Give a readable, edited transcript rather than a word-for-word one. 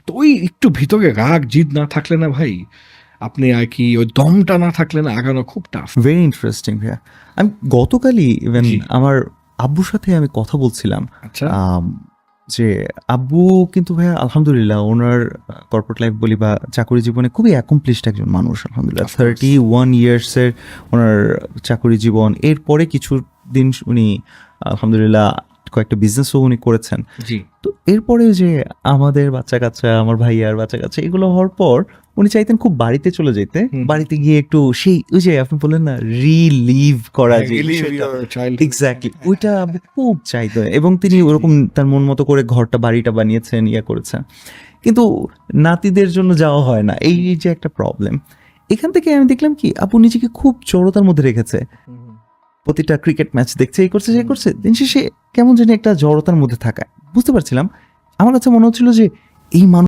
তো ওই একটু ভিতরে রাগ জিদ না থাকলে না ভাই, আপনি আর কি ওই দমটা না থাকলে না আগানো খুব টাফ। ভেরি ইন্টারেস্টিং ভাইয়া। আমি গতকালই ইভেন জি। আমার আব্বুর সাথে আমি কথা বলছিলাম, আচ্ছা। যে আব্বু কিন্তু ভাইয়া আলহামদুলিল্লাহ ওনার কর্পোরেট লাইফ বলি বা চাকরি জীবনে খুবই অ্যাকমপ্লিশড একজন মানুষ আলহামদুলিল্লাহ। Of course. 31 ইয়ার্সের ওনার চাকরি জীবন। এরপরে কিছু দিন উনি আলহামদুলিল্লাহ কয়েকটা বিজনেসও উনি করেছেন। জি। তো এরপরে যে আমাদের বাচ্চা কাচ্চা, আমার ভাইয়ার বাচ্চা কাচ্চা এগুলো হওয়ার পর উনি চাইতেন খুব বাড়িতে চলে যেতে, বাড়িতে গিয়ে একটু সেই ওই যে আপনি বললেন না রিলিভ করা, যে এক্স্যাক্টলি ওইটা আমি খুব চাইতো, এবং তিনি ওরকম তার মন মতো করে ঘরটা বাড়িটা বানিয়েছেন, ইয়ে করেছেন। কিন্তু নাতিদের জন্য যাওয়া হয় না, এই যে একটা প্রবলেম। এখান থেকে আমি দেখলাম কি আপু নিজেকে খুব জড়তার মধ্যে রেখেছে, প্রতিটা ক্রিকেট ম্যাচ দেখছে, এই করছে, সে করছে, দিন শেষে কেমন জানি একটা জড়তার মধ্যে থাকা বুঝতে পারছিলাম। আমার কাছে মনে হচ্ছিল যে এই মানুষ